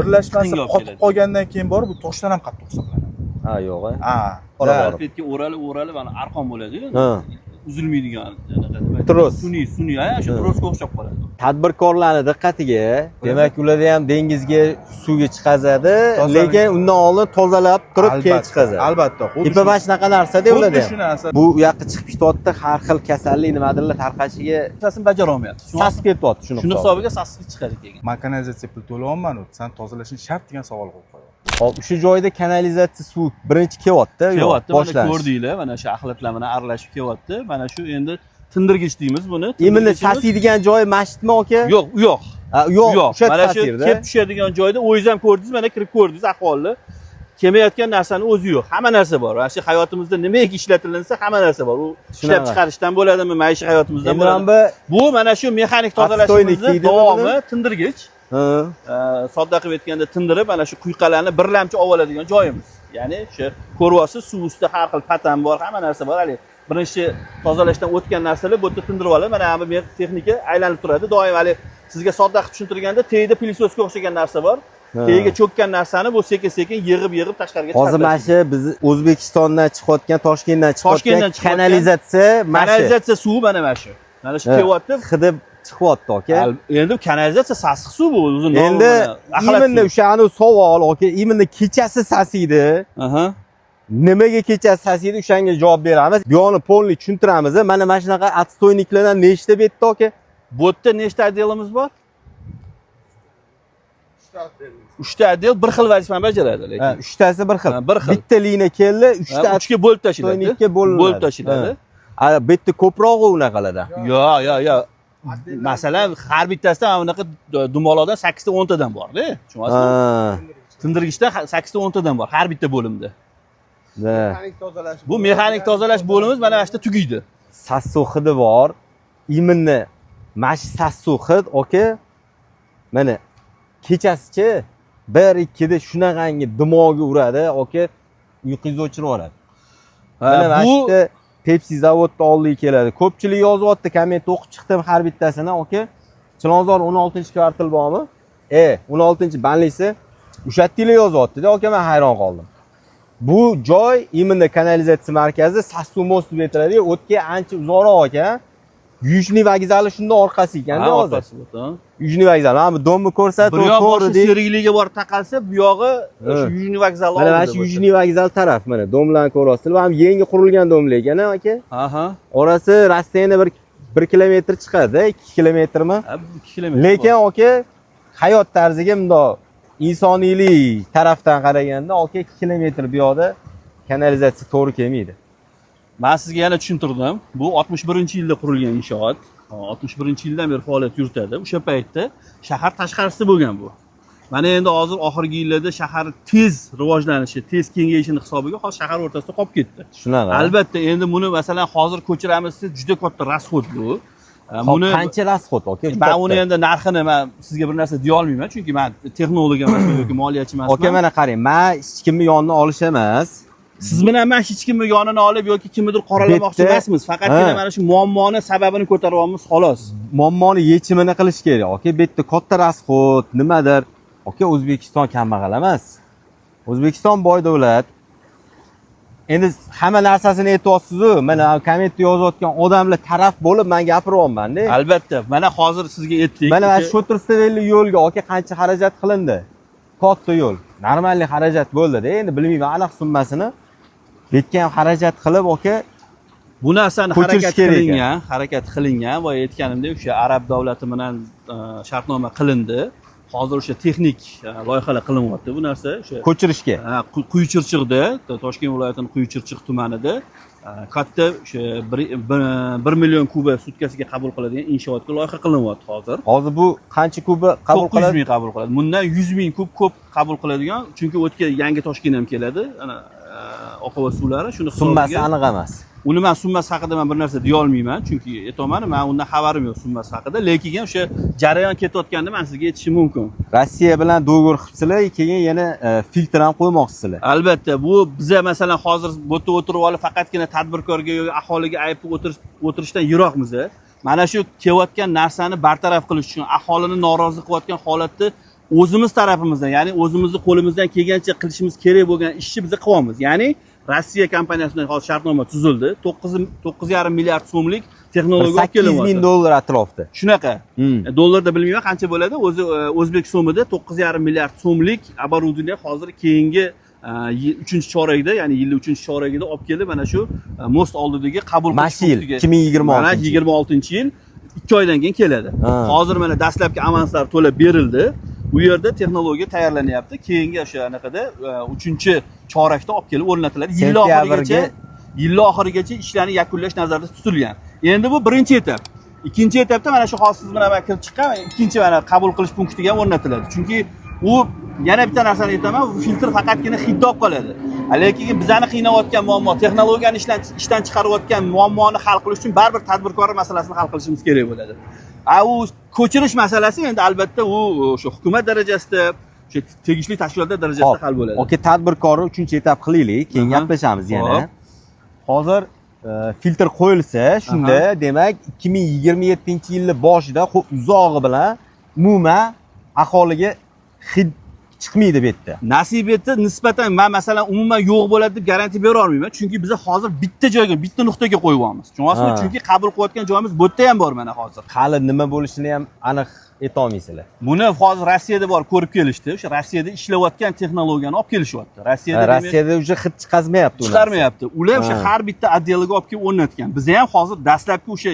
Birlashmasi qotib qolgandan keyin borib bu toshdan ham qattiq hisoblanadi. Ha, yo'q. Ha. Salfetga o'ralib ana arqon bo'ladi-ku. Uzilmaydigan Tros. Sun'iy, shu trosga o'xshab qoladi. Tadbirkorlarning diqqatiga, demak, ular ham dengizga suvga chiqazadi, lekin undan oldin tozalab turib keyin chiqazadi. Albatta. Ipa mana shunaqa narsa-da ularda. Shu narsa. Bu yoqqa chiqib ketyapti, har xil kasallik nimadirlar tarqashiga Asasini bajara olmayapti. sasib ketyapti shuni. Shuni hisobiga sasib chiqadi keyin. Men kanalizatsiya pul to'layapman, sen tozalashni shart degan savol qo'yib qo'yadi. Hop, shu joyda kanalizatsiya suv birinchi kelyapti, Kelyapti, mana ko'rdinglar, mana shu axlatlar bilan aralashib kelyapti. Mana shu endi tindirgich deymiz buni. Endi sasiydigan joyi masjidmi aka? Yo'q. Yo'q. Mana shu kelib tushadigan joyda o'zingiz ham ko'rdingiz, mana kirib ko'rdingiz ahvolni. Kelmayotgan narsani o'zi yo'q. Hamma narsa bor. Mana shu hayotimizda nimaga ishlatilinsa, hamma narsa bor. U ishlab chiqarishdan bo'ladimi, maishiy hayotimizdan bo'ladimi? Bu mana shu mexanik tozalashimizning davomi tindirgich. Sodda qilib aytganda tindirib, mana shu quyqalarni birlamchi oladigan joyimiz. Ya'ni shu ko'ryapsiz, suv ustida har xil patan bor, hamma narsa bor. Hali birinchi tozalashdan o'tgan narsalar bu yerda tindirib oladi. Mana bu texnika aylanib turadi. Doim hali sizga sodda qilib tushuntirganda teyda pilsosga o'xshagan narsa bor. Teyiga cho'kkan narsani bu sekin-sekin yig'ib tashqariga chiqaradi. Hozir mana shu biz O'zbekistondan chiqayotgan, Toshkentdan chiqayotgan kanalizatsiya suvi mana shu. Mana shu kelyapti. Hidi chiqyapti aka. Endi kanalizatsiya sassiq suv bu o'zi. Endi imindi o'shani savol aka, imindi kechasi sasiydi. Nimaga kechasi sasiydi, o'shanga javob beramiz. Bu yo'qni polni tushuntiramiz. Mana shunaqa отстойникlardan nechta betdi aka? Bu yerda nechta отделimiz bor? 3 ta отдел bir xil vazifani bajaradi lekin. 3 tasi bir xil. Bitta liniya keldi, 3 ta 3 ga bo'lib tashlanadi. 2 bo'lib tashlanadi. Bu yerda ko'proq unaqalarda. Yo'q. Masalan, har bittasida mana bunaqa dumaloqdan 8 ta 10 tadan bor-da. Tushunasizmi? Tindirgichdan 8 ta 10 tadan bor har bitta bo'limda. Bu mexanik tozalash bo'limiz mana shu yerda tugaydi. Sassiq hidi bor. Iminni mash sassiq hid aka. Mana kechasichi 1-2 da shunaqangi dimog'i uradi, aka, uyqungizni o'chirib oladi. Mana bu Pepsi zavodda oldiga keladi. Ko'pchilik yozyapti, komment o'qib chiqdim har bittasini, aka. Chilonzor 16-kvartal bormi? 16-banlisi o'sha yerda yozyapti-da, aka, men hayron qoldim. Bu joy Iminda kanalizatsiya markazi Sassiq most deb aytiladi. O'tga ancha uzoqroq ekan. Yujniy vokzali shunda orqasi ekan-da hozir. Yujniy vokzal. Mana bu domni ko'rsatib, to'g'ri serikligiga borib taqalsa, bu yog'i shu Yujniy vokzal oldida. Mana shu Yujniy vokzal taraf, mana domlarni ko'ryapsizlar. Mana yangi qurilgan domlar ekan, aka. Orasi rasstiyani 1 kilometr chiqadi, 2 kilometrmi? 2 kilometr. Lekin aka, hayot tarziga bundoq insoniylik tarafdan qaraganda, aka, 2 kilometr bu yoqda kanalizatsiya to'g'ri kelmaydi. Men sizga yana tushuntirdim. Bu 61-yilda qurilgan inshoot. 61-yildan beri faoliyat yuritadi. O'sha paytda shahar tashqarisida bo'lgan bu. Mana endi hozir oxirgi yillarda shahar tez rivojlanishi, tez kengayishini hisobiga hozir shahar o'rtasida qolib ketdi. Shunaqa. Albatta, endi buni masalan hozir ko'chiramiz, juda katta rasxod bu. Buni qancha rasxod aka? Men uni endi narxini men sizga bir narsa deya olmayman, chunki men texnolog emas yoki moliyachi emasman. Aka, mana qarang, men hech kimni yonidan olish emas. Siz bilan men hech kimni yonini olib yoki kimnidir qoralamoqchi emasmiz. Faqatgina mana shu muammoni sababini ko'taryapmiz, xolos. Muammoni yechimini qilish kerak. Aka, bu yerda katta rasxod, nimadir. Aka, O'zbekiston kambag'al emas. O'zbekiston boy davlat. Endi hamma narsasini aytyapsiz-ku. Mana kommentda yozayotgan odamlar taraf bo'lib men gapiryapman-da. Albatta. Mana hozir sizga aytdik. Mana shu Shotirstavelli yo'lga aka qancha xarajat qilindi? Katta yo'l. Normalniy xarajat bo'ldi-da. Endi bilmayman aniq summasini. Betgan xarajat qilib aka bu narsani harakat qilingan va aytganimdek o'sha arab davlati bilan shartnoma qilindi. Hozir o'sha texnik loyihalar qilinyapti bu narsa o'sha ko'chirishga. Quyuchirchiqda, Toshkent viloyatining Quyuchirchiq tumanida katta o'sha 1 million kuba sutkasiga qabul qiladigan inshootga loyiha qilinyapti hozir. Hozir bu qancha kuba qabul qiladi? 900 ming qabul qiladi. Bundan 100 ming kub ko'p qabul qiladigan, chunki o'tga yangi Toshkent ham keladi. Ana oqova suvlari shuni summasi aniq emas. Uni men summasi haqida men bir narsa deya olmayman, chunki aytaman, men undan xabarim yo'q summasi haqida, lekin o'sha jarayon ketayotganda men sizga aytishim mumkin. Rossiya bilan do'g'or qilibsizlar, keyin yana filtr ham qo'ymoqchisizlar. Albatta, bu biza masalan hozir bu yerda o'tirib olib faqatgina tadbirkorga yoki aholiga ayb o'tirishdan yiroqmiz. Mana shu kelayotgan narsani bartaraf qilish uchun, aholini norozi qilayotgan holatni o'zimiz tarafimizdan, ya'ni o'zimizni qo'limizdan kelgancha qilishimiz kerak bo'lgan ishni biz qilyapmiz. Ya'ni Rossiya kompaniyasi bilan hozir shartnoma tuzildi. 9,5 milliard so'mlik texnologiya olib kelyapti. 8 ming dollar atrofida. Shunaqa. Dollarda bilmayman qancha bo'ladi. O'zi o'zbek so'mida 9,5 milliard so'mlik оборудование hozir keyingi 3-chorakda, ya'ni yilning 3-choragida olib kelib mana shu most oldidagi qabul qilish punktiga. 2026. Mana 26-yil 2 oydan keyin keladi. Hozir mana dastlabki avanslar to'lab berildi. Bu yerda texnologiya tayyorlanyapti. Keyingi o'sha anaqada 3-chorakda olib kelib o'rnatiladi. Yil oxirigacha ishlarni yakunlash nazarda tutilgan. Endi bu birinchi etap. Ikkinchi etapda mana shu hozir siz bilan kirib chiqqan ikkinchi mana qabul qilish punktiga ham o'rnatiladi. Chunki u yana bitta narsani aytaman, bu filtr faqatgina hidda olib qoladi. Lekin bizani qiynayotgan muammo, texnologiyani ishdan chiqarayotgan muammoni hal qilish uchun baribir tadbirkorlar masalasini hal qilishimiz kerak bo'ladi. U ko'chirish masalasi endi albatta u o'sha hukumat darajasida, o'sha tegishli tashkilotlar darajasida hal bo'ladi. Okey, tadbirkorni 3-etap qilaylik, keyin gaplashamiz yana. Hozir filtr qo'yilsa, shunda demak 2027-yilning boshida uzog'i bilan umuman aholiga hid chiqmaydi bu yerda. Nasib etdi, nisbatan men masalan umuman yo'q bo'ladi deb garantiya bera olmayman. Chunki biz hozir bitta joyga, bitta nuqtaga qo'yyapmiz. Tushunasizmi? Chunki qabul qilayotgan joyimiz bu yerda ham bor mana hozir. Hali nima bo'lishini ham aniq ayta olmaysizlar. Buni hozir Rossiyada bor ko'rib kelishdi. O'sha Rossiyada ishlayotgan texnologiyani olib kelishyapti. Rossiyada уже hid chiqazmayapti ular. Chiqarmayapti. Ular o'sha har bitta отделga olib kelib o'rnatgan. Biz ham hozir dastlabki o'sha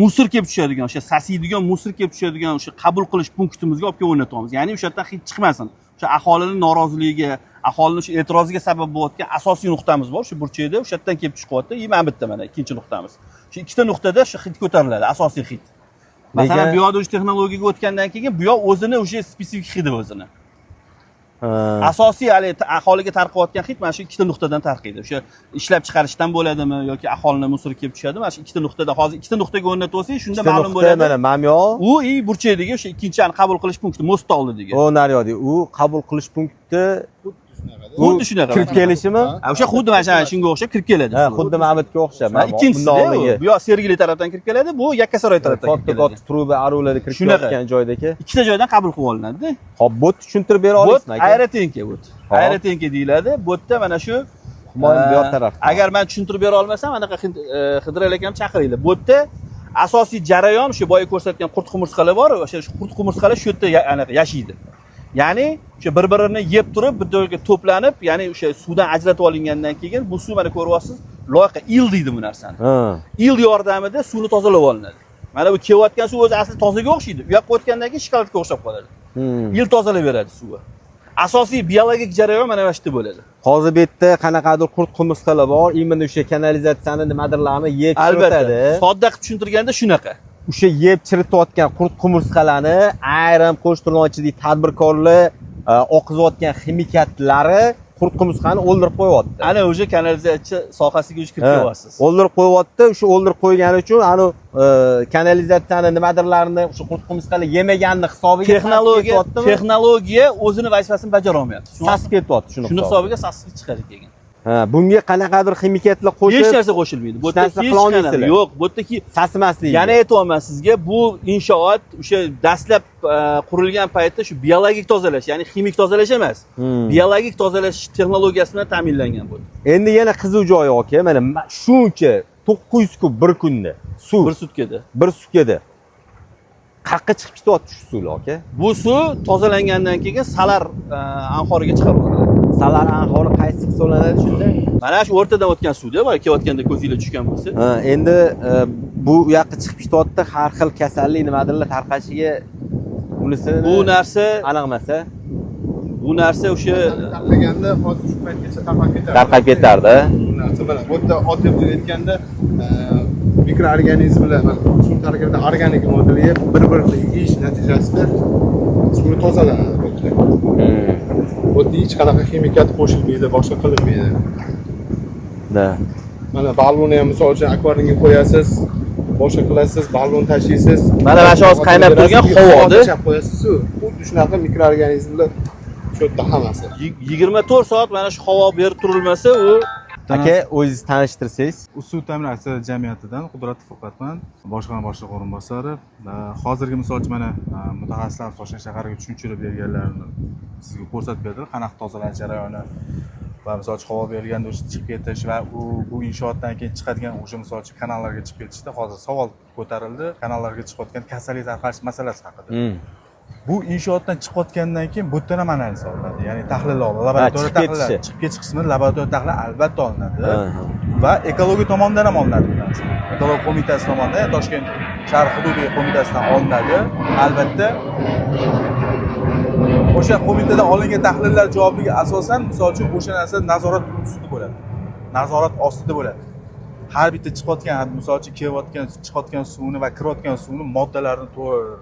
musor kelib tushadigan, o'sha sasiydigan musor kelib tushadigan o'sha qabul qilish punktimizga olib kelib o'rnatyapmiz. Ya'ni o'sha yerdan hid chiqmasin. O'sha aholining noroziligiga, aholining o'sha e'tiroziga sabab bo'layotgan asosiy nuqtamiz bor. Shu burchakda o'sha yerdan kelib chiqyapti. Mana bitta mana ikkinchi nuqtamiz. Shu ikkita nuqtada shu hid ko'tariladi, asosiy hid. Masalan, bu yoqda o'sha texnologiyaga o'tgandan keyin bu yoq o'zini o'sha spesifik hidi o'zini. Asosiy aholiga tarqayotgan hid mana shu ikkita nuqtadan tarqaydi. O'sha ishlab chiqarishdan bo'ladimi yoki aholining musori kelib tushadi. Mana shu ikkita nuqtada hozir ikkita nuqtaga o'rnatib olsangiz, shunda ma'lum bo'ladi. Mana mamyo. U burchakdagi o'sha ikkinchi qabul qilish punkti, most oldidagi. O naryoqda u qabul qilish punkti xuddi shunaqa. Kirib kelishimi? O'sha xuddi mana shunga o'xshab kirib keladi. Ha, xuddi Mamatga o'xshab. Ikkinchisi bu yoq Sergeli tarafdan kirib keladi, bu Yakkasaroy tarafdan kirib keladi. Katta truba arularda kirib kelayotgan joydagi. Ikkita joydan qabul qilib olinadi-da. Hop, bot tushuntirib bera olasizmi aka? Aerotenka bot. Aerotenka deyiladi. Botda mana shu bu yoq tarafda. Agar men tushuntirib bera olmasam, anaqa Xidiral akam chaqiringlar. Botda asosiy jarayon o'sha boya ko'rsatgan qurt qumursqalar bor, o'sha qurt qumursqalar shu yerda anaqa yashaydi. Ya'ni o'sha bir-birini yeb turib, bir joyga to'planib, ya'ni o'sha suvdan ajratib olingandan keyin bu suv mana ko'ryapsiz, loyiqa il deydi bu narsani. Il yordamida suvni tozalab olinadi. Mana bu kelayotgan suv o'zi asli tozaga o'xshaydi. U yoqqa o'tgandan keyin shokoladga o'xshab qoladi. Il tozalab beradi suvni. Asosiy biologik jarayon mana shu yerda bo'ladi. Hozir bu yerda qanaqadir qurt qumursqalar bor, imini o'sha kanalizatsiyani nimadirlarni yeb chiritadi. Sodda qilib tushuntirganda shunaqa. O'sha yeb chiritayotgan qurt qumursqalarni ayrim qo'shtirnochidagi tadbirkorlar oqizayotgan ximikatlari qurt qumursqani o'ldirib qo'yapti. Ana o'sha kanalizatsiya sohasiga kirib kelyapsiz. O'ldirib qo'yapti. O'sha o'ldirib qo'ygani uchun ana kanalizatsiyani nimadirlarni o'sha qurt qumursqalar yemaganini hisobiga texnologiya o'zini vazifasini bajara olmayapti. Sasib ketyapti shuni. Shuni hisobiga sasib chiqadi keyin. Bunga qanaqadir ximikatlar qo'shib hech narsa qo'shilmaydi. Bu yerda hech narsa yo'q. Bu yerdagi sasimasligi. Yana aytayapman sizga, bu inshoot o'sha dastlab qurilgan paytda shu biologik tozalash, ya'ni kimik tozalash emas, biologik tozalash texnologiyasi bilan ta'minlangan bu. Endi yana qiziq joyi aka, mana shuncha 900 kub bir kunda suv. Bir sutkada. Bir sutkada. Qayerga chiqib ketyapti shu suv aka? Bu suv tozalangandan keyin Salar anhoriga chiqarib olinadi. Salar anhori qaysi hisoblanadi shunda? Mana shu o'rtadan o'tgan suvda, boya kelayotganda ko'zingizga tushgan bo'lsa. Endi bu yoqqa chiqib ketyapti, har xil kasallik nimadirlar tarqashiga unisini bu narsa aniq emas-a? Bu narsa o'sha tarqaganda hozir shu paytgacha tarqab ketardi. Bu narsa mana bu yerda oddiy qilib aytganda mikroorganizmlar, suv tarkibida organik moddalar bir-birini yeyish natijasida suv tozalanadi bu yerda. Bu yerda hech qanaqa ximikat qo'shilmaydi, boshqa qilinmaydi. Da. Mana ballonni ham misol uchun akvariumga qo'yasiz, boshqa qilasiz, ballon tashiysiz. Mana shu hozir qaynab turgan havoda chap qo'yasiz suv. Xuddi shunaqa mikroorganizmlar shu yerda hammasi. 24 soat mana shu havo berib turilmasa, u aka o'zingizni tanishtirsangiz. Suv ta'minoti jamiyatidan Qudratov Furqatman, boshqarma boshlig'i o'rinbosari. Hozirgi misol uchun mana mutaxassislar Toshkent shahariga tushuntirib berganlarini sizga ko'rsatib berdilar, qanaqa tozalanish jarayoni va misol uchun havo berilganda o'sha chiqib ketish va bu inshootdan keyin chiqadigan o'sha misol uchun kanallarga chiqib ketishda hozir savol ko'tarildi, kanallarga chiqayotgan kasallik tarqalish masalasi haqida. Bu inshootdan chiqayotgandan keyin bu yerdan ham analiz olinadi, ya'ni tahlil olinadi, laboratoriya tahlillari, chiqib ketish qismi laboratoriya tahlili albatta olinadi va ekologiya tomonidan ham olinadi bu narsa. Ekologiya qo'mitasi tomonidan, Toshkent shahar hududiy qo'mitasidan olinadi. Albatta o'sha qo'mitadan olingan tahlillar javobiga asosan misol uchun o'sha narsa nazorat ustida bo'ladi. Nazorat ostida bo'ladi. Har bitta chiqayotgan, misol uchun kelayotgan, chiqayotgan suvni va kirayotgan suvni moddalarini to'g'ri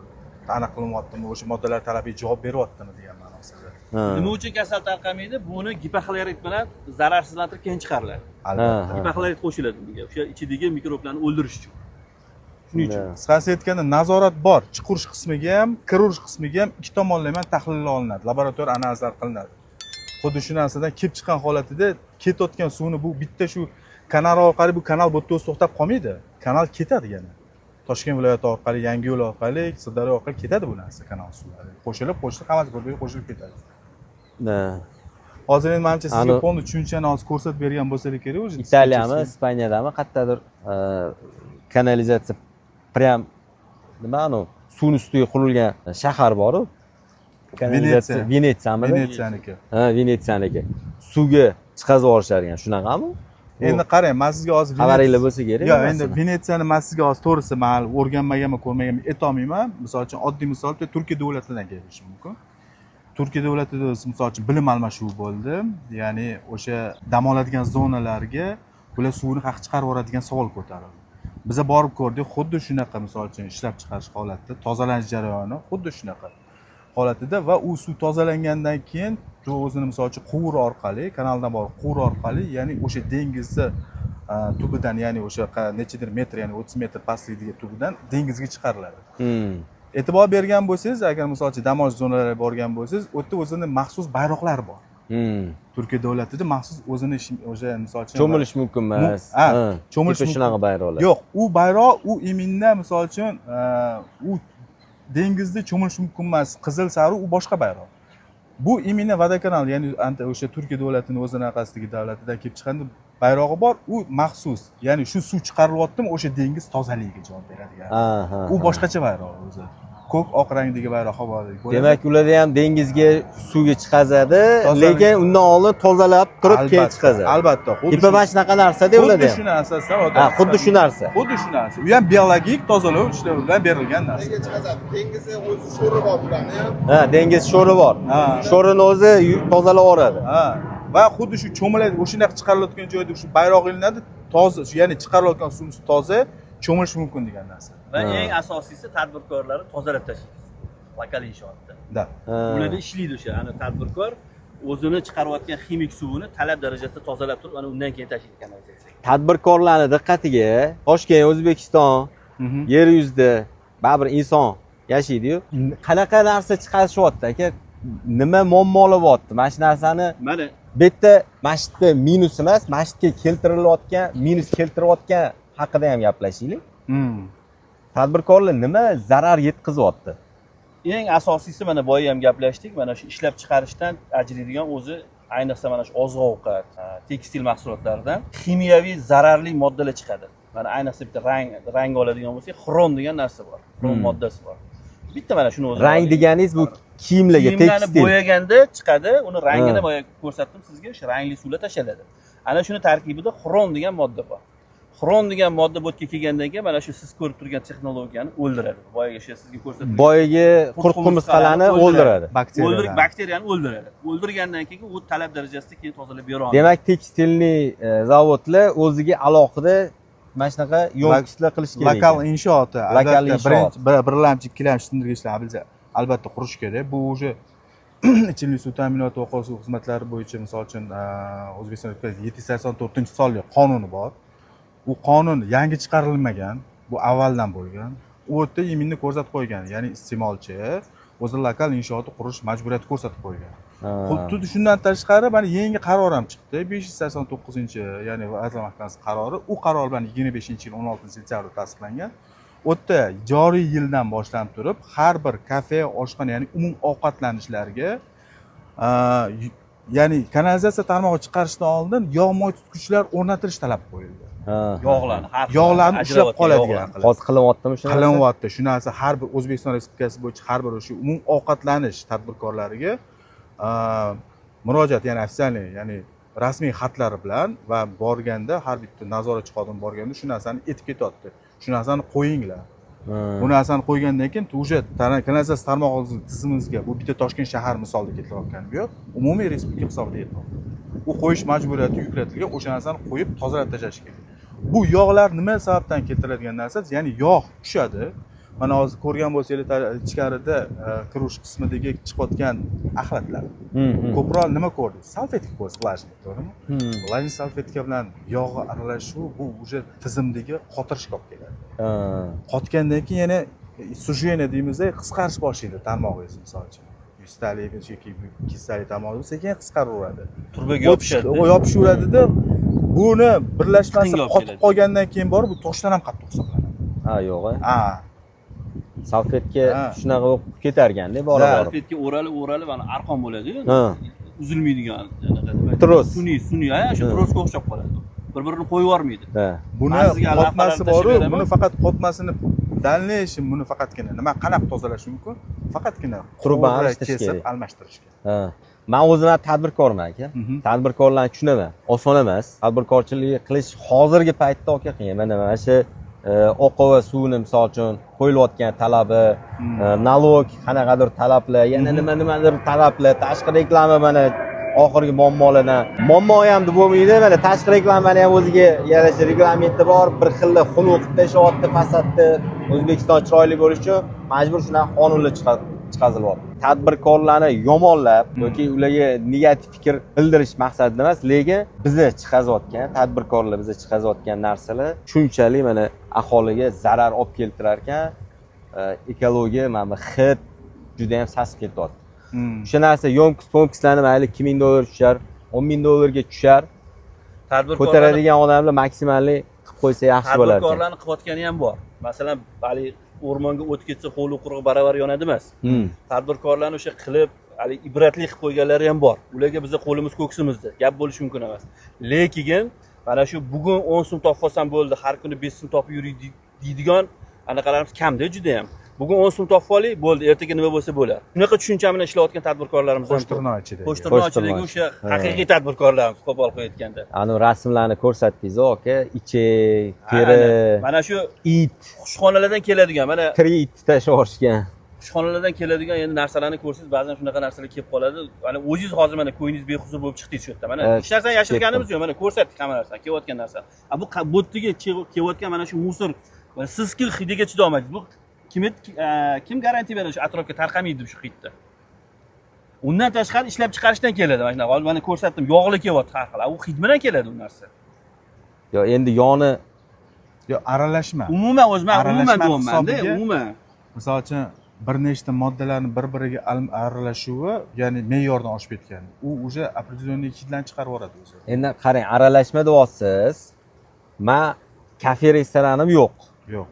aniq qilinyaptimi, o'sha moddalar talabiga javob beryaptimi degan ma'nosida. Nima uchun kasal tarqamaydi? Buni gipoklorid bilan zararsizlantirib keyin chiqariladi. Albatta. Gipoklorid qo'shiladi bunga, o'sha ichidagi mikroblarni o'ldirish uchun. Shuning uchun qisqasi aytganda nazorat bor, chiqarish qismiga ham, kirish qismiga ham ikki tomonlama tahlillar olinadi, laboratoriya analizlar qilinadi. Xuddi shu narsadan kelib chiqqan holatida ketayotgan suvni bu bitta shu kanal orqali bu kanal bu yerda o'zi to'xtab qolmaydi. Kanal ketadi yana. Toshkent viloyati orqali, Yangiyo'l orqali, Sirdaryo orqali ketadi bu narsa kanal suvlari. Qo'shilib, Qamat ko'lga qo'shilib ketadi. Hozir endi menimcha sizga polni tushunchani hozir ko'rsatib bergan bo'lsa kerak o'zi. Italiyami, Ispaniyadami qayerdadir kanalizatsiya prям nima anu suvni ustiga qurilgan shahar bor-ku. Kanalizatsiya Venetsiyami? Venetsiyaniki. Ha, Venetsiyaniki. Suvga chiqazib yuborishadigan shunaqami? Endi qarang, men sizga hozir xabaringlar bo'lsa kerak. Yo'q, endi Venetsiyani men sizga hozir to'g'risi men o'rganmaganman, ko'rmaganman, aytolmayman. Misol uchun oddiy misol Turkiya davlatidan kelishi mumkin. Turkiya davlatida misol uchun bilim almashuvi bo'ldi. Ya'ni o'sha dam oladigan zonalarga ular suvni haq chiqarib yuboradigan savol ko'tarildi. Biza borib ko'rdik, xuddi shunaqa misol uchun ishlab chiqarish holatida, tozalanish jarayoni xuddi shunaqa holatida va u suv tozalangandan keyin o'zini misol uchun quvur orqali, kanaldan borib quvur orqali, ya'ni o'sha dengizni tubidan, ya'ni o'sha nechadir metr, ya'ni 30 metr pastlikdagi tubidan dengizga chiqariladi. E'tibor bergan bo'lsangiz, agar misol uchun dam olish zonalariga borgan bo'lsangiz, u yerda o'zini maxsus bayroqlar bor. Turkiya davlatida maxsus o'zini o'sha misol uchun cho'milish mumkin emas. Cho'milish shunaqa bayroqlar. Yo'q, u bayroq u iminda misol uchun u dengizda cho'milish mumkin emas, qizil sariq u boshqa bayroq. Bu imina vodokanal, ya'ni o'sha Turkiya davlatining o'zini orqasidagi davlatidan kelib chiqqan bayrog'i bor, u maxsus, ya'ni shu suv chiqarilyaptimi, o'sha dengiz tozaligiga javob beradigan. U boshqacha bayroq o'zi. Ko'k oq rangdagi bayroq havolik bo'ladi. Demak, ularda ham dengizga suvga chiqazadi, lekin undan oldin tozalab turib keyin chiqazadi. Albatta, xuddi shunaqa narsa-da ularda ham. Xuddi shu narsa, xuddi shu narsa. Xuddi shu narsa. U ham biologik tozalash ishlari bilan berilgan narsa. Nega chiqazadi? Dengizda o'zi sho'ri bor ularni ham. Ha, dengiz sho'ri bor. Sho'rini o'zi tozalab yuboradi. Va xuddi shu cho'miladi, o'shanaqa chiqarilayotgan joyda shu bayroq ilinadi, toza, ya'ni chiqarilayotgan suv toza, cho'milish mumkin degan narsa. Va eng asosiysi tadbirkorlarni tozalab tashlaymiz. Lokal inshootda. Ularda ishlaydi o'sha, ana tadbirkor o'zini chiqarayotgan ximik suvini talab darajasida tozalab turib, ana undan keyin tashlaydi kanalizatsiyaga. Tadbirkorlarning diqqatiga Toshkent, O'zbekiston, yer yuzida baribir inson yashaydi-yu. Qanaqa narsa chiqarishyapti aka? Nima muammolar bo'lyapti? Mana shu narsani mana bu yerda masjidda minus emas, masjidga keltirilayotgan, minus keltirayotgan haqida ham gaplashaylik. Tadbirkorlar nima zarar yetkazyapti? Eng asosiysi mana boya ham gaplashdik, mana shu ishlab chiqarishdan ajraydigan o'zi ayniqsa mana shu oziq-ovqat, tekstil mahsulotlaridan kimyoviy zararli moddalar chiqadi. Mana ayniqsa bitta rang oladigan bo'lsak, xrom degan narsa bor. Xrom moddasi bor. Bitta mana shuni o'zi. Rang deganingiz bu kiyimlarga, tekstil. Bo'yaganda chiqadi, uni rangini boya ko'rsatdim sizga, o'sha rangli suvlar tashaladi. Ana shuni tarkibida xrom degan modda bor. Xrom degan modda bu yerga kelgandan keyin mana shu siz ko'rib turgan texnologiyani o'ldiradi. Boyaga o'sha sizga ko'rsatdim. Boyagi qurtqumursqalarni o'ldiradi. Bakteriyani o'ldiradi. O'ldirgandan keyin u talab darajasida keyin tozalab bera oladi. Demak, tekstilniy zavodlar o'ziga alohida mana shunaqa yo'nalishlar qilish kerak. Lokal inshooti, lokal inshoot. birlamchi, ikkilamchi tindirgichlar albatta qurish kerak. Bu o'sha ichimlik suv ta'minoti va suv xizmatlari bo'yicha misol uchun O'zbekiston Respublikasi 784-sonli qonuni bor. U qonun yangi chiqarilmagan, bu avvaldan bo'lgan. U yerda iminni ko'rsatib qo'ygan, ya'ni iste'molchi o'zi lokal inshootni qurish majburiyati ko'rsatib qo'ygan. Xuddi shundan tashqari mana yangi qaror ham chiqdi. 589, ya'ni Vazirlar Mahkamasi qarori. U qaror bilan 25-yil 16 sentyabrda tasdiqlangan. U yerda joriy yildan boshlanib turib, har bir kafe, oshxona, ya'ni umum ovqatlanishlarga ya'ni kanalizatsiya tarmog'i chiqarishdan oldin yog' moy tutqichlar o'rnatilish talab qo'yildi. Yog'larni ushlab qoladigan qilib. Hozir qilinyaptimi shu narsa? Qilinyapti. Shu narsa har bir O'zbekiston Respublikasi bo'yicha har bir o'sha umum ovqatlanish tadbirkorlariga murojaat, ya'ni ofitsialniy, ya'ni rasmiy xatlari bilan va borganda har bitta nazoratchi xodim borganda shu narsani aytib ketyapti. Shu narsani qo'yinglar. Bu narsani qo'ygandan keyin уже kanalizatsiya tarmog'i tizimimizga bu bitta Toshkent shahar misolida keltirayotganim yo'q. Umumiy respublika hisobida aytyapman. U qo'yish majburiyati yuklatilgan, o'sha narsani qo'yib tozalab tashlash kerak. Bu yog'lar nima sababdan keltiriladigan narsa? Ya'ni yog' tushadi. Mana hozir ko'rgan bo'lsanglar, ichkarida kirush qismidagi chiqayotgan axlatlar. Ko'proq nima ko'rdik? Salfetka ko'rdik, vlajniy, to'g'rimi? Vlajniy salfetka bilan yog'i aralashuv bu уже tizimdagi qotirishga olib keladi. Qotgandan keyin yana sujeniya deymiz-da, qisqarish boshlaydi tarmog'ingiz, masalan. Yustalik yoki kissalik tarmog'i sekin qisqaraveradi. Turbaga yopishadi. Yopishaveradida, buni birlashmasi qotib qolgandan keyin borib bu toshdan ham qattiq hisoblanadi. Ha, yo'q. Salfetka shunaqa o'qib ketarganda borib. Salfetka o'ralib ana arqon bo'ladi-yu. Uzilmaydigan tros. Suniy, shu trosga o'xshab qoladi. Bir-birini qo'yib yubormaydi. Buni qotmasi bor-ku, buni faqat qotmasini dallashim, buni faqatgina nima qanaqa tozalash mumkin? Faqatgina qurbani kesib almashtirish kerak. Men o'zim tadbirkorman aka. Tadbirkorlarni tushunaman. Oson emas. Tadbirkorchilik qilish hozirgi paytda aka qiyin. Mana shu oqova suvni misol uchun qo'yilayotgan talabi, nalog qanaqadir talablar, yana nimadir talablar, tashqi reklama mana oxirgi muammolardan. Muammo ham deb bo'lmaydi, mana tashqi reklamani ham o'ziga yarasha reglamenti bor, bir xilda xunuk qilib tashyapti, fasodda O'zbekiston chiroyli bo'lish uchun majbur shunaqa qonunlar chiqazilyapti. Tadbirkorlarni yomonlab yoki ularga negativ fikr bildirish maqsadida emas, lekin bizni chiqazayotgan, tadbirkorlar bizni chiqazayotgan narsalar shunchalik mana aholiga zarar olib keltirar ekan, ekologiya mana bu hid juda ham sasib ketyapti. O'sha narsa yonkis-ponkislarni mayli $2000 tushar, $10,000 tushar. Ko'taradigan odamlar maksimalli qilib qo'ysa yaxshi bo'lar. Tadbirkorlarni qilayotgani ham bor. Masalan, hali o'rmonga o't ketsa qo'li quruq baravar yonadi emas. Tadbirkorlarni o'sha qilib, hali ibratli qilib qo'yganlari ham bor. Ularga bizning qo'limiz ko'ksimizda, gap bo'lishi mumkin emas. Lekin mana shu bugun 10 so'm topib olsam bo'ldi, har kuni 5 so'm topib yuraylik deydigan anaqalarimiz kamda juda ham. Bugun 10 so'm topib oling, bo'ldi, ertaga nima bo'lsa bo'ladi. Shunaqa tushuncha bilan ishlayotgan tadbirkorlarimiz ham Qo'shtirnoq ichida. Qo'shtirnoqchidagi o'sha haqiqiy tadbirkorlarimiz qo'pol qo'yayotganda. Ana rasmlarni ko'rsatdingiz, aka, ichak, teri, mana shu it, xushxonalardan keladigan, mana tiri it tashlashgan. Xushxonalardan keladigan endi narsalarni ko'rsangiz, ba'zan shunaqa narsalar kelib qoladi. Mana o'zingiz hozir mana ko'yingiz behuzur bo'lib chiqdingiz shu yerda. Mana hech narsani yashirganimiz yo'q. Mana ko'rsatdik hamma narsani, kelayotgan narsa. Bu bottiga kelayotgan mana shu musor, sizki hidiga chidolmaysiz. Bu kim garantiya beradi shu atrofga tarqamaydi deb shu hidda? Undan tashqari ishlab chiqarishdan keladi. Mana shunaqa mana ko'rsatdim, yog'li kelyapti har xil. U hid bilan keladi u narsa. Yo, endi yoni aralashma. Umuman deyapman-da, umuman. Misol uchun bir nechta moddalarning bir-biriga aralashuvi, ya'ni me'yordan oshib ketgan. U уже определенный hidlarni chiqarib yuboradi o'zi. Endi qarang, aralashma deyapsiz. Men kafe restoranim yo'q. Yo'q.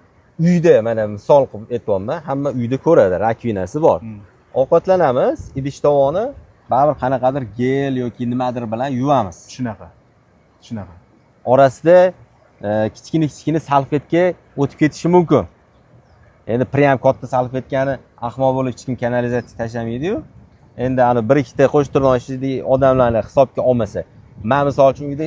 Uyda mana misol qilib aytyapman, hamma uyda ko'radi, rakvinasi bor. Ovqatlanamiz, idish tovoni baribir qanaqadir gel yoki nimadir bilan yuvamiz. Shunaqa. Orasida kichkina salfetka o'tib ketishi mumkin. Endi prям katta salfetkani ahmoq bo'lib hech kim kanalizatsiya tashlamaydi-yu. Endi ana bir ikkita qo'shtirnoqchidagi odamlarni hisobga olmasa, men misol uchun uyda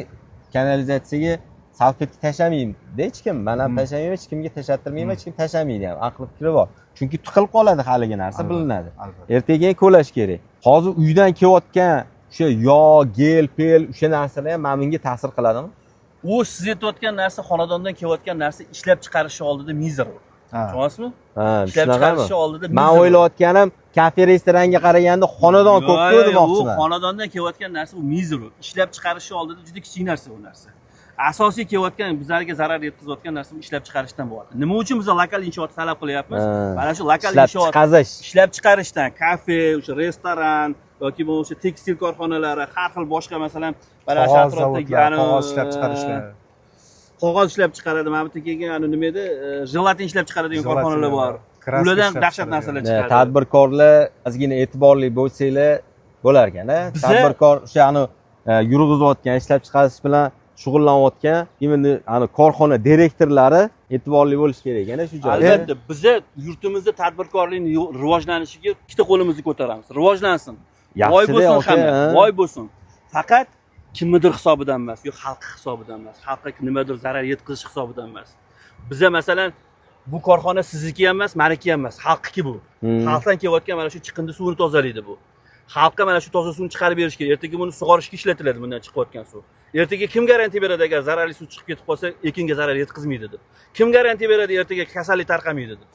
kanalizatsiyaga salfetka tashlamayman hech kim. Men ham tashlamayman, hech kimga tashlattirmayman, hech kim tashlamaydi ham. Aql fikri bor. Chunki tiqilib qoladi haligi narsa, bilinadi. Ertaga ko'lash kerak. Hozir uydan kelayotgan o'sha yog', gel, pel, o'sha narsalar ham menga ta'sir qiladimi? U siz aytayotgan narsa, xonadondan kelayotgan narsa ishlab chiqarish oldida mizer. Tushunasizmi? Ishlab chiqarish oldida mizer. Men o'ylayotganim, kafe restoranga qaraganda xonadon ko'p-ku demoqchiman. U xonadondan kelayotgan narsa u mizer. Ishlab chiqarish oldida juda kichik narsa u narsa. Asosiy kelayotgan bizlarga zarar yetkazayotgan narsa ishlab chiqarishdan bo'ladi. Nima uchun biz lokal inshoot talab qilyapmiz? Mana shu lokal inshoot ishlab chiqarishdan, kafe, o'sha restoran, yoki bo'lmasa tekstil korxonalari, har xil boshqa masalan mana shu Qog'oz atrofdagi zavodlar, qog'oz ishlab chiqarishlar. qog'oz ishlab chiqaradi. Mana bu yerda keyin nima edi? Jelatin ishlab chiqaradigan Jelatin korxonalar bor. kraska Ulardan ishlab dahshat chiqaradi. narsalar chiqadi. Tadbirkorlar ozgina e'tiborli bo'lsanglar bo'lar ekan. Tadbirkor o'sha yurg'izayotgan, ishlab chiqarish bilan shug'ullanayotgan, imенно korxona direktorlari e'tiborli bo'lish kerak ekan shu joyda. Albatta, biza yurtimizda tadbirkorlikning rivojlanishiga ikkita qo'limizni ko'taramiz. Rivojlansin. Boy Yaxshi-da, bo'lsin aka, hamma, ha. boy bo'lsin. Faqat kimnidir hisobidan emas, yo'q xalq hisobidan emas, xalqqa nimadir zarar yetkazish hisobidan emas. Biza masalan bu korxona sizniki ham emas, meniki ham emas, xalqniki bu. Xalqdan kelayotgan mana shu chiqindi suvini tozalaydi bu. Xalqqa mana shu toza suvni chiqarib berish kerak. Ertaga buni sug'orishga ishlatiladi bundan chiqayotgan suv. Ertaga kim garantiya beradi agar zararli suv chiqib ketib qolsa, ekinga zarar yetkazmaydi deb. Kim garantiya beradi ertaga kasallik tarqamaydi deb.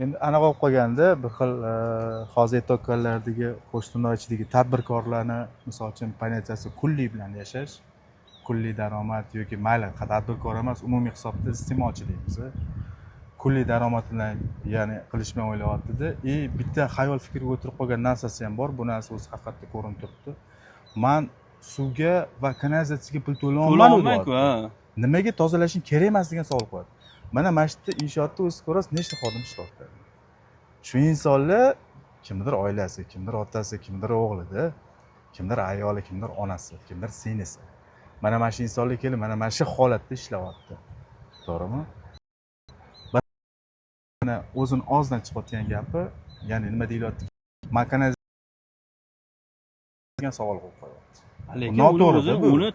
Endi anaqa bo'lib qolganda bir xil hozir aytayotganlardagi qo'shnichilikdagi tadbirkorlarni misol uchun pozitsiyasi kunlik bilan yashash, kunlik daromad yoki mayli tadbirkor emas, umumiy hisobda iste'molchi deymiz. Kunlik daromad bilan ya'ni qilishni o'ylayapti-da, bitta xayol fikrga o'tirib qolgan narsasi ham bor. Bu narsa o'zi haqiqatda ko'rinib turibdi. Men suvga va kanalizatsiyaga pul to'layolmayman-ku. Nimaga tozalashim kerak emas degan savol qo'yadi. Mana shu yerda inshootda o'zi ko'rasiz, nechta xodim ishlayapti. Shu insonlar kimdir oilasi, kimdir otasi, kimdir o'g'lida, kimdir ayoli, kimdir onasi, kimdir singlisi. Mana shu insonlar kelib, mana shu holatda ishlayapti. To'g'rimi? Mana o'zini og'zidan chiqayotgan gapi, ya'ni nima deyilyapti? Makanaz degan savol qo'yib qo'yapti. Lekin uni